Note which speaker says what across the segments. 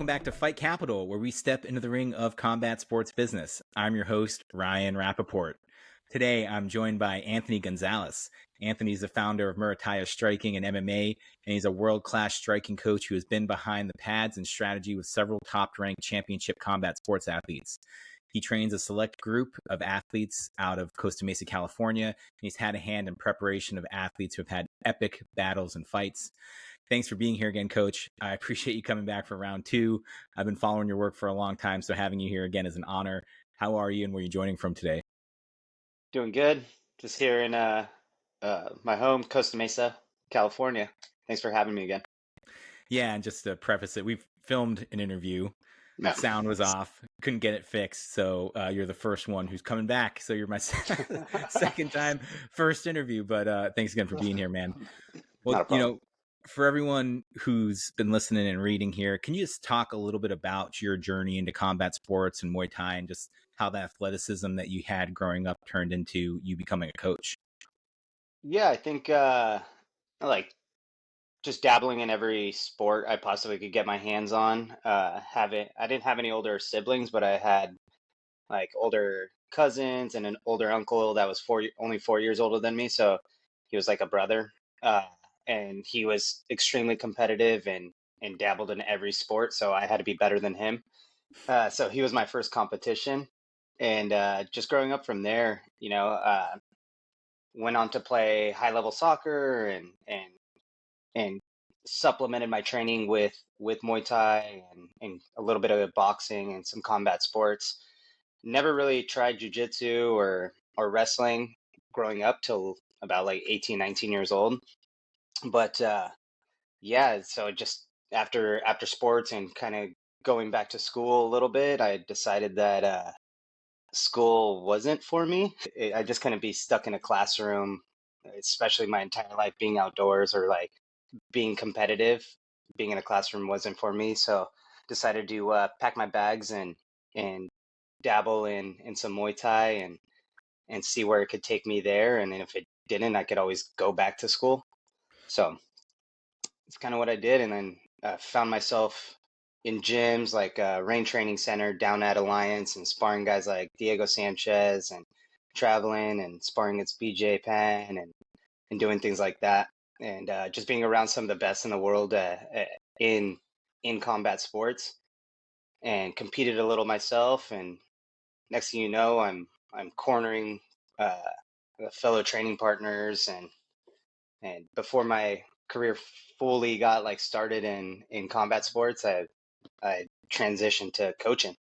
Speaker 1: back to Fight Capital, where we step into the ring of combat sports business. I'm your host, Ryan Rappaport. Today, I'm joined by Anthony Gonzalez. Anthony's the founder of Murataya Striking and MMA, and he's a world-class striking coach who has been behind the pads and strategy with several top-ranked championship combat sports athletes. He trains a select group of athletes out of Costa Mesa, California, and he's had a hand in preparation of athletes who have had epic battles and fights. Thanks for being here again, Coach. I appreciate you coming back for round two. I've been following your work for a long time, so having you here again is an honor. How are you, and where are you joining from today?
Speaker 2: Doing good. Just here in my home, Costa Mesa, California. Thanks for having me again.
Speaker 1: Yeah, and just to preface it, we've filmed an interview.
Speaker 2: No.
Speaker 1: Sound was off. Couldn't get it fixed, so you're the first one who's coming back. So you're my second time, first interview. But thanks again for being here, man. Well,
Speaker 2: Not a problem.
Speaker 1: For everyone who's been listening and reading here, can you just talk a little bit about your journey into combat sports and Muay Thai and just how the athleticism that you had growing up turned into you becoming a coach?
Speaker 2: Yeah, I think like just dabbling in every sport I possibly could get my hands on. I didn't have any older siblings, but I had like older cousins and an older uncle that was only 4 years older than me, so he was like a brother. Uh, and he was extremely competitive and dabbled in every sport, so I had to be better than him. So he was my first competition, and just growing up from there, went on to play high level soccer and supplemented my training with Muay Thai and a little bit of boxing and some combat sports. Never really tried jujitsu or wrestling growing up till about like 18, 19 years old. But yeah, so just after sports and kind of going back to school a little bit, I decided that school wasn't for me. I just couldn't be stuck in a classroom, especially my entire life being outdoors or like being competitive. Being in a classroom wasn't for me, so decided to pack my bags and dabble in some Muay Thai and see where it could take me there. And then if it didn't, I could always go back to school. So it's kind of what I did, and then found myself in gyms like Rain Training Center down at Alliance and sparring guys like Diego Sanchez and traveling and sparring against BJ Penn and doing things like that. And just being around some of the best in the world in combat sports, and competed a little myself. And next thing you know, I'm cornering uh, fellow training partners, and before my career fully got like started in combat sports, I transitioned to coaching.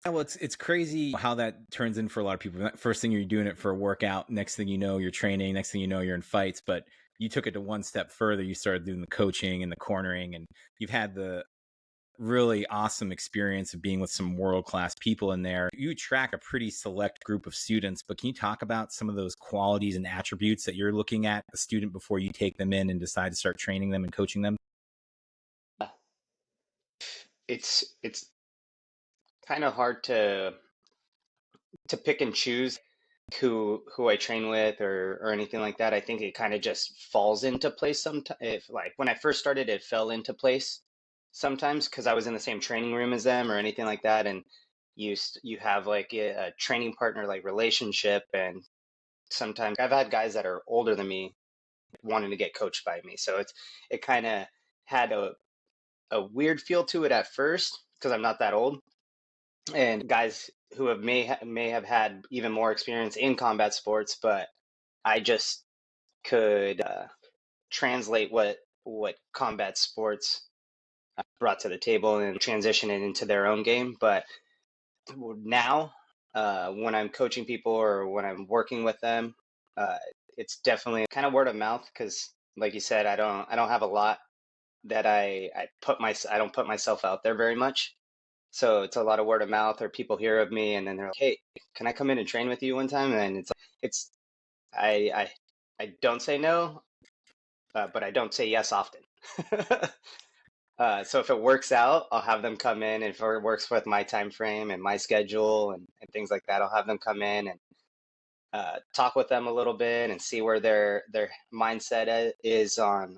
Speaker 1: Yeah, well, it's crazy how that turns in for a lot of people. First thing you're doing it for a workout, next thing you know you're training, next thing you know you're in fights. But you took it to one step further. You started doing the coaching and the cornering, and you've had the really awesome experience of being with some world-class people in there. You track a pretty select group of students, but can you talk about some of those qualities and attributes that you're looking at a student before you take them in and decide to start training them and coaching them?
Speaker 2: It's kind of hard to pick and choose who I train with or anything like that. I think it kind of just falls into place sometimes. If like when I first started, it fell into place sometimes because I was in the same training room as them or anything like that, and you have like a training partner like relationship. And sometimes I've had guys that are older than me wanting to get coached by me, so it kind of had a weird feel to it at first because I'm not that old, and guys who may have had even more experience in combat sports, but I just could translate what combat sports brought to the table and transition it into their own game. But now, when I'm coaching people or when I'm working with them, uh, it's definitely kind of word of mouth because, like you said, I don't have a lot that I don't put myself out there very much. So it's a lot of word of mouth, or people hear of me and then they're like, "Hey, can I come in and train with you one time?" And it's I I don't say no, but I don't say yes often. So if it works out, I'll have them come in. If it works with my time frame and my schedule and things like that, I'll have them come in and talk with them a little bit and see where their mindset is on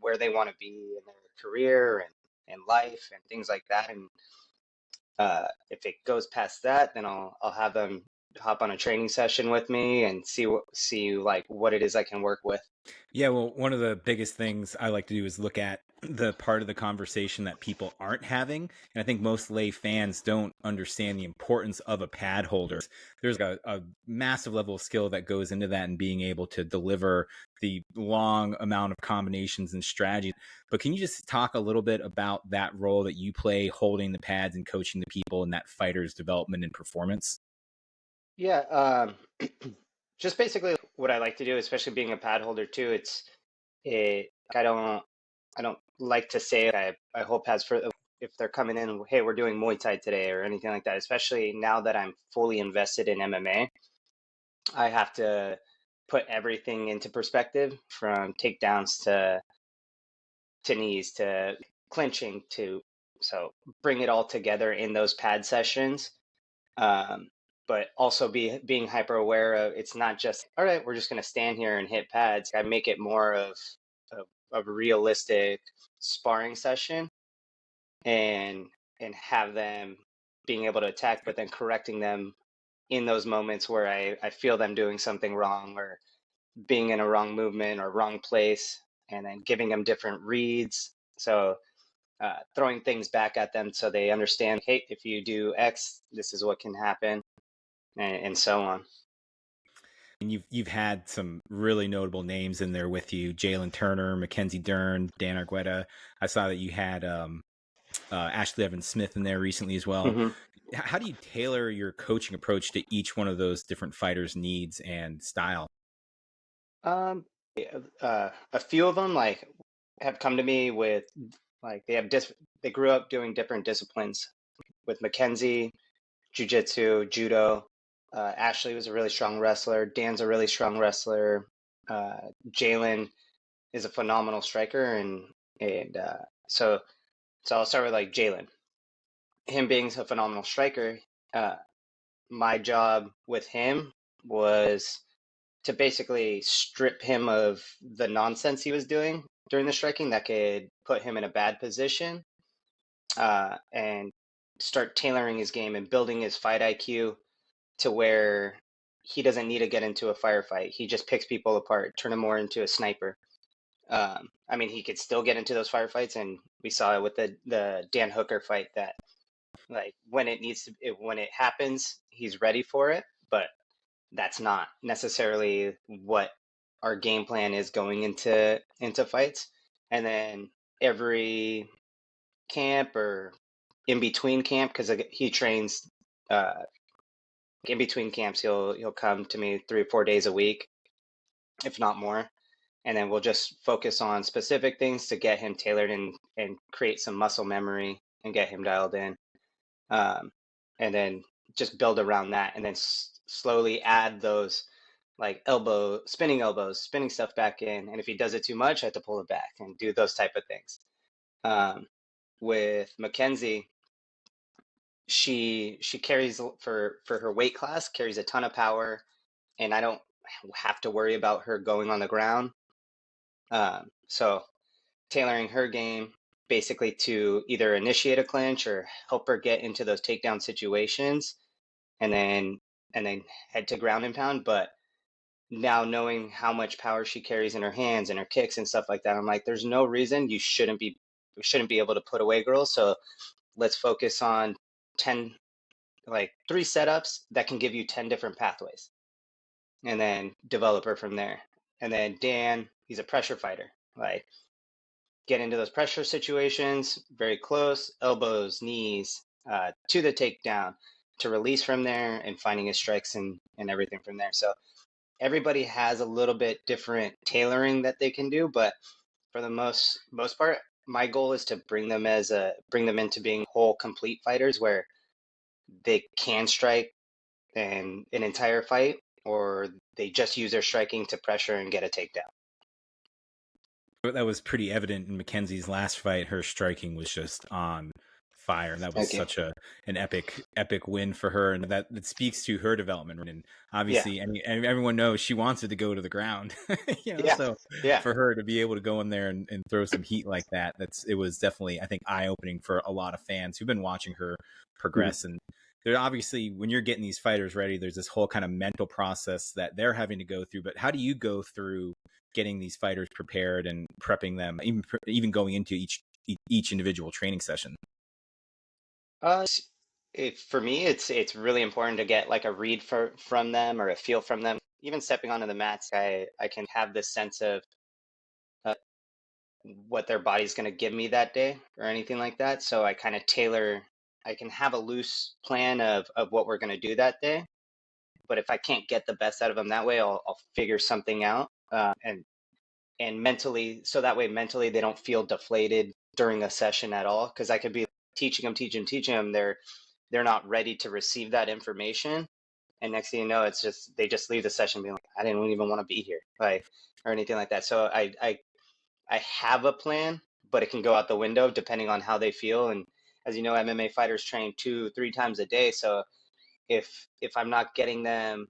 Speaker 2: where they want to be in their career and life and things like that. And if it goes past that, then I'll have them hop on a training session with me and see like what it is I can work with.
Speaker 1: Yeah, well, one of the biggest things I like to do is look at the part of the conversation that people aren't having. And I think most lay fans don't understand the importance of a pad holder. There's a massive level of skill that goes into that and being able to deliver the long amount of combinations and strategies. But can you just talk a little bit about that role that you play holding the pads and coaching the people in that fighter's development and performance?
Speaker 2: Yeah, just basically what I like to do, especially being a pad holder too. It I don't like to say I hold pads for if they're coming in. Hey, we're doing Muay Thai today or anything like that. Especially now that I'm fully invested in MMA, I have to put everything into perspective from takedowns to knees to clinching to so bring it all together in those pad sessions. Um, but also being hyper aware of it's not just all right, we're just going to stand here and hit pads. I make it more of a realistic sparring session and have them being able to attack, but then correcting them in those moments where I feel them doing something wrong or being in a wrong movement or wrong place, and then giving them different reads. So throwing things back at them so they understand, hey, if you do X, this is what can happen, and so on.
Speaker 1: And you've had some really notable names in there with you: Jalen Turner, Mackenzie Dern, Dan Argueta. I saw that you had Ashley Evans Smith in there recently as well.
Speaker 2: Hmm.
Speaker 1: How do you tailor your coaching approach to each one of those different fighters' needs and style?
Speaker 2: Um, a few of them like have come to me with like they grew up doing different disciplines. With Mackenzie, jujitsu, judo. Ashley was a really strong wrestler. Dan's a really strong wrestler. Jalen is a phenomenal striker, and so I'll start with like Jalen. Him being a phenomenal striker, uh, my job with him was to basically strip him of the nonsense he was doing during the striking that could put him in a bad position, and start tailoring his game and building his fight IQ to where he doesn't need to get into a firefight. He just picks people apart, turn him more into a sniper. I mean, he could still get into those firefights, and we saw it with the Dan Hooker fight that like when it needs to, when it happens, he's ready for it. But that's not necessarily what our game plan is going into fights. And then every camp or in between camp, because he trains uh, in between camps, he'll come to me 3 or 4 days a week, if not more, and then we'll just focus on specific things to get him tailored and create some muscle memory and get him dialed in, um, and then just build around that, and then slowly add those like spinning elbows, spinning stuff back in, and if he does it too much, I have to pull it back and do those type of things. Um, with Mackenzie, she carries for her weight class, carries a ton of power, and I don't have to worry about her going on the ground. So tailoring her game basically to either initiate a clinch or help her get into those takedown situations, and then head to ground and pound. But now knowing how much power she carries in her hands and her kicks and stuff like that, I'm like, there's no reason we shouldn't be able to put away girls. So let's focus on 10, like 3 setups that can give you 10 different pathways, and then develop her from there. And then Dan, he's a pressure fighter. Like get into those pressure situations, very close, elbows, knees, to the takedown, to release from there, and finding his strikes and everything from there. So everybody has a little bit different tailoring that they can do, but for the most part, my goal is to bring them into being whole, complete fighters where they can strike and an entire fight, or they just use their striking to pressure and get a takedown.
Speaker 1: That was pretty evident in Mackenzie's last fight. Her striking was just on fire. That was
Speaker 2: Thank you.
Speaker 1: such an epic win for her, and that speaks to her development. And
Speaker 2: Yeah.
Speaker 1: obviously, and everyone knows she wants it to go to the ground.
Speaker 2: Yeah.
Speaker 1: So
Speaker 2: Yeah.
Speaker 1: for her to be able to go in there and throw some heat like that, it was definitely, I think, eye opening for a lot of fans who've been watching her
Speaker 2: Mhm.
Speaker 1: progress. And there obviously, when you're getting these fighters ready, there's this whole kind of mental process that they're having to go through. But how do you go through getting these fighters prepared and prepping them, even going into each individual training session?
Speaker 2: For me, it's really important to get like a read from them or a feel from them. Even stepping onto the mats, I can have this sense of uh, what their body's going to give me that day or anything like that. So I kind of tailor. I can have a loose plan of what we're going to do that day. But if I can't get the best out of them that way, I'll figure something out. And mentally, so that way mentally they don't feel deflated during a session at all. Because I could be teaching them, they're not ready to receive that information, and next thing you know, it's just they just leave the session being like, I didn't even want to be here, like, or anything like that. So I have a plan, but it can go out the window depending on how they feel. And as you know, MMA fighters train 2-3 times a day, so if I'm not getting them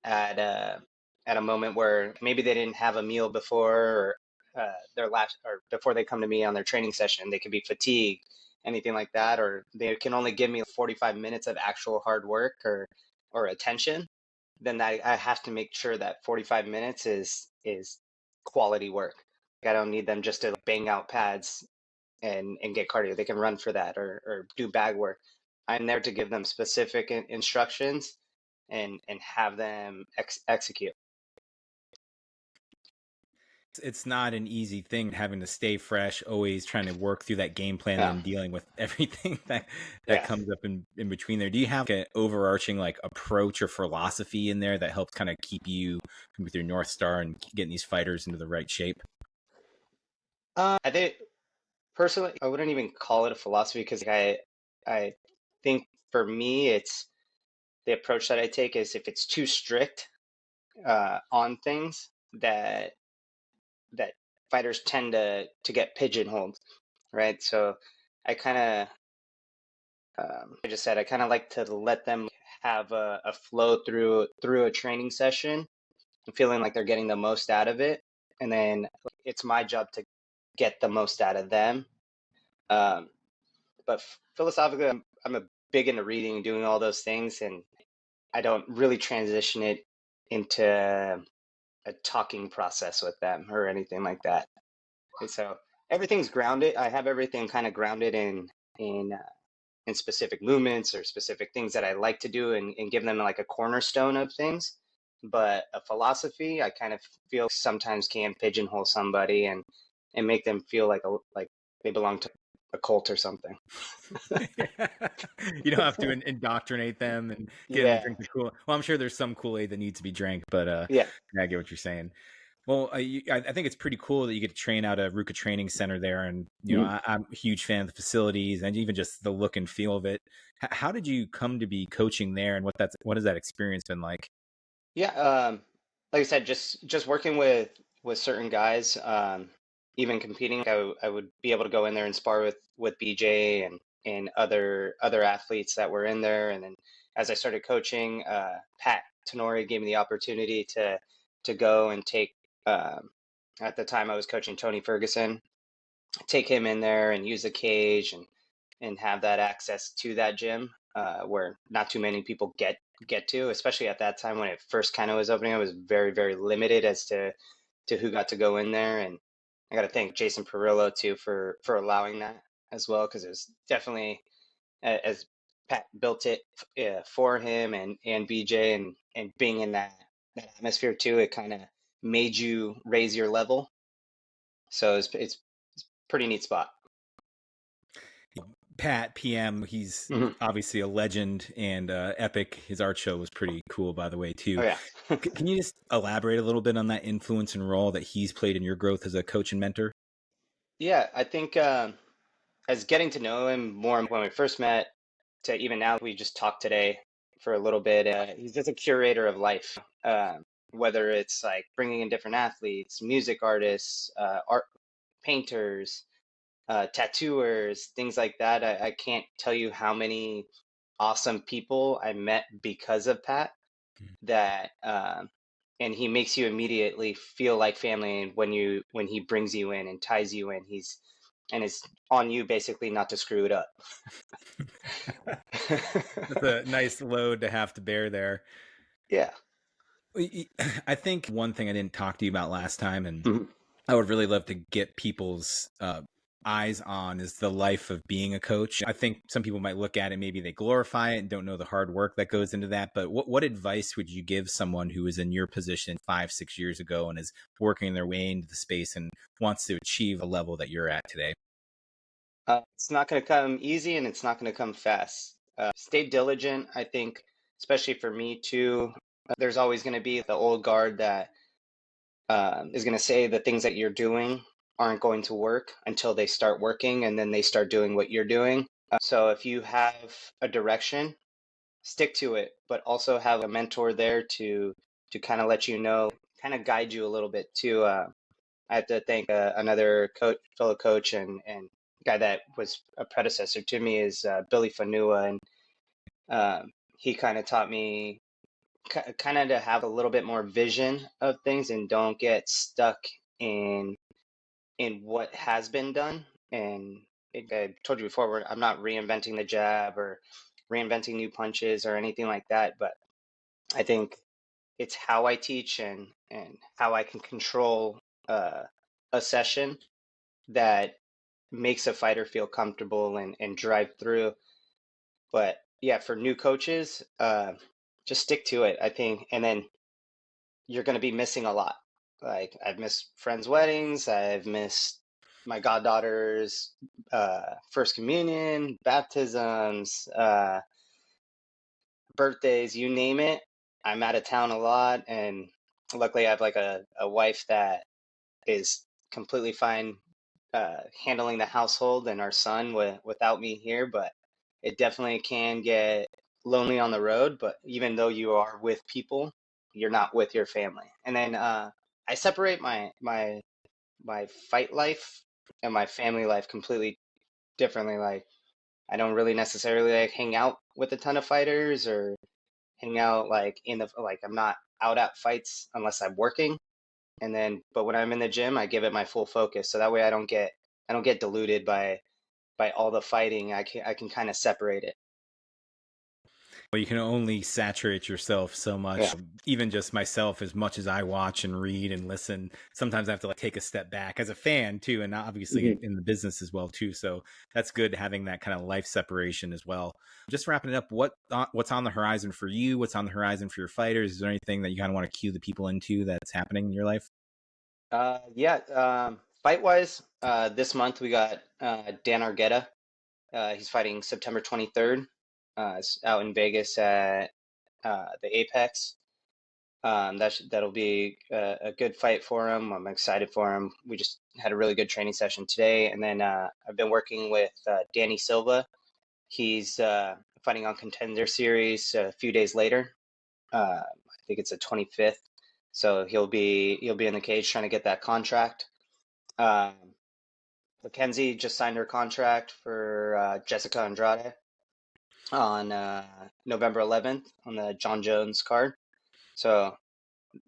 Speaker 2: at a moment where maybe they didn't have a meal before, or their last, or before they come to me on their training session, they could be fatigued, anything like that, or they can only give me 45 minutes of actual hard work or attention, then I have to make sure that 45 minutes is quality work. I don't need them just to bang out pads and get cardio. They can run for that or do bag work. I'm there to give them specific instructions and have them execute.
Speaker 1: It's not an easy thing having to stay fresh, always trying to work through that game plan and
Speaker 2: Yeah,
Speaker 1: then dealing with everything that
Speaker 2: yeah.
Speaker 1: comes up in between there. Do you have like an overarching like approach or philosophy in there that helps kind of keep you with your North Star and getting these fighters into the right shape?
Speaker 2: I think personally, I wouldn't even call it a philosophy because I think for me, it's the approach that I take is if it's too strict on things that fighters tend to get pigeonholed, right? So I kind of I just said I kind of like to let them have a flow through a training session, feeling like they're getting the most out of it, and then it's my job to get the most out of them. Um, but philosophically, I'm a big into reading and doing all those things, and I don't really transition it into a talking process with them or anything like that. And so everything's grounded. I have everything kind of grounded in in specific movements or specific things that I like to do, and give them like a cornerstone of things. But a philosophy, I kind of feel sometimes can pigeonhole somebody and make them feel like they belong to a cult or something.
Speaker 1: You don't have to indoctrinate them and get them to
Speaker 2: Yeah,
Speaker 1: drink the Kool. Well, I'm sure there's some Kool-Aid that needs to be drank, but
Speaker 2: yeah.
Speaker 1: yeah, I get what you're saying. Well, I think it's pretty cool that you get to train out of RVCA Training Center there, and
Speaker 2: Mhm.
Speaker 1: I'm a huge fan of the facilities and even just the look and feel of it. How did you come to be coaching there, and what has that experience been like?
Speaker 2: Yeah, like I said, just working with certain guys, even competing, I would be able to go in there and spar with BJ and other athletes that were in there. And then as I started coaching, Pat Tenore gave me the opportunity to go and take. At the time, I was coaching Tony Ferguson, take him in there and use the cage and have that access to that gym, where not too many people get to, especially at that time when it first kind of was opening. I was very limited as to who got to go in there, and I got to thank Jason Parillo too for allowing that as well, because it was definitely as Pat built it for him and BJ, and being in that atmosphere too, it kind of made you raise your level. So it's pretty neat spot.
Speaker 1: Pat PM, he's
Speaker 2: Hmm.
Speaker 1: obviously a legend and epic. His art show was pretty cool, by the way,
Speaker 2: Oh
Speaker 1: too.
Speaker 2: yeah.
Speaker 1: Can you just elaborate a little bit on that influence and role that he's played in your growth as a coach and mentor?
Speaker 2: Yeah, I think as getting to know him more when we first met to even now, we just talked today for a little bit. He's just a curator of life, whether it's like bringing in different athletes, music artists, art painters, tattooers, things like that. I can't tell you how many awesome people I met because of Pat. That and he makes you immediately feel like family. And when he brings you in and ties you in, it's on you basically not to screw it up.
Speaker 1: That's a nice load to have to bear there.
Speaker 2: Yeah.
Speaker 1: I think one thing I didn't talk to you about last time, and
Speaker 2: Mhm.
Speaker 1: I would really love to get people's eyes on, is the life of being a coach. I think some people might look at it, maybe they glorify it and don't know the hard work that goes into that. But what advice would you give someone who was in your position 5-6 years ago and is working their way into the space and wants to achieve a level that you're at today?
Speaker 2: It's not going to come easy and it's not going to come fast. Stay diligent, I think, especially for me too. There's always going to be the old guard that is going to say the things that you're doing aren't going to work until they start working and then they start doing what you're doing. So if you have a direction, stick to it, but also have a mentor there to kind of let you know, kind of guide you a little bit too. I have to thank another fellow coach and guy that was a predecessor to me is Billy Fanua, and he kind of taught me kind of to have a little bit more vision of things and don't get stuck in what has been done. And I told you before, I'm not reinventing the jab or reinventing new punches or anything like that, but I think it's how I teach and how I can control uh, a session that makes a fighter feel comfortable and drive through. But yeah, for new coaches, just stick to it, I think, and then you're going to be missing a lot. Like I've missed friends' weddings, I've missed my goddaughter's first communion, baptisms, birthdays, you name it. I'm out of town a lot, and luckily I have like a wife that is completely fine handling the household and our son without me here, but it definitely can get lonely on the road. But even though you are with people, you're not with your family. And then I separate my fight life and my family life completely differently. Like I don't really necessarily like hang out with a ton of fighters or hang out like I'm not out at fights unless I'm working. And then but when I'm in the gym, I give it my full focus. So that way I don't get diluted by all the fighting. I can kind of separate it.
Speaker 1: Well, you can only saturate yourself so
Speaker 2: Yeah.
Speaker 1: much. Even just myself, as much as I watch and read and listen, sometimes I have to like take a step back as a fan too, and obviously
Speaker 2: Hmm.
Speaker 1: in the business as well too. So that's good having that kind of life separation as well. Just wrapping it up, what's on the horizon for you? What's on the horizon for your fighters? Is there anything that you kind of want to cue the people into that's happening in your life?
Speaker 2: Yeah. Fight wise, this month we got Dan Argueta. He's fighting September 23rd. It's out in Vegas at the Apex. That'll be a good fight for him. I'm excited for him. We just had a really good training session today, and then I've been working with Danny Silva. He's fighting on Contender Series a few days later. I think it's the 25th. So he'll be in the cage trying to get that contract. Um, Mackenzie just signed her contract for Jessica Andrade on November 11th on the John Jones card. So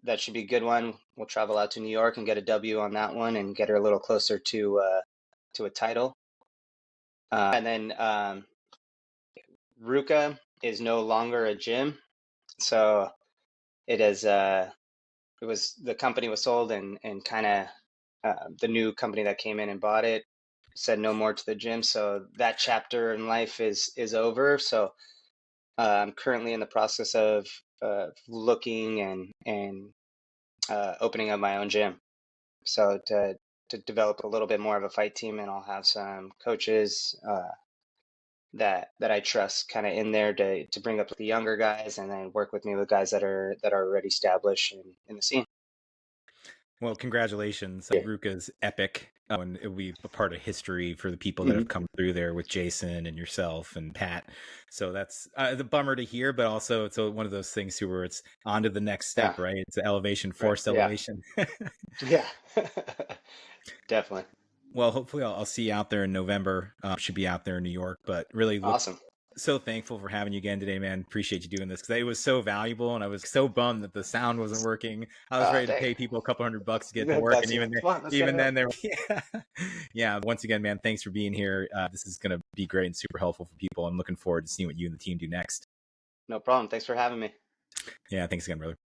Speaker 2: that should be a good one. We'll travel out to New York and get a W on that one and get her a little closer to a title. And then Ruka is no longer a gym, so it is. It was the company was sold and kind of the new company that came in and bought it said no more to the gym. So that chapter in life is over. So I'm currently in the process of looking and opening up my own gym. So to develop a little bit more of a fight team, and I'll have some coaches that I trust kind of in there to bring up the younger guys, and then work with me with guys that are already established in the scene.
Speaker 1: Well, congratulations.
Speaker 2: Yeah.
Speaker 1: Ruka's epic. And it'll be a part of history for the people that
Speaker 2: Hmm.
Speaker 1: have come through there with Jason and yourself and Pat. So that's the bummer to hear, but also it's one of those things too where it's on to the next
Speaker 2: Yeah.
Speaker 1: step, right? It's elevation,
Speaker 2: Right.
Speaker 1: forced
Speaker 2: Yeah.
Speaker 1: elevation.
Speaker 2: Yeah. Definitely.
Speaker 1: Well, hopefully I'll see you out there in November. Should be out there in New York, but really
Speaker 2: Awesome.
Speaker 1: so thankful for having you again today, man. Appreciate you doing this because it was so valuable, and I was so bummed that the sound wasn't working. I was ready to
Speaker 2: Dang.
Speaker 1: pay people a couple $100 to get to work, and
Speaker 2: Come on, let's get
Speaker 1: even
Speaker 2: it
Speaker 1: then
Speaker 2: up.
Speaker 1: they were yeah. Once again, man, thanks for being here. This is going to be great and super helpful for people. I'm looking forward to seeing what you and the team do next.
Speaker 2: No problem. Thanks for having me.
Speaker 1: Yeah, thanks again, brother.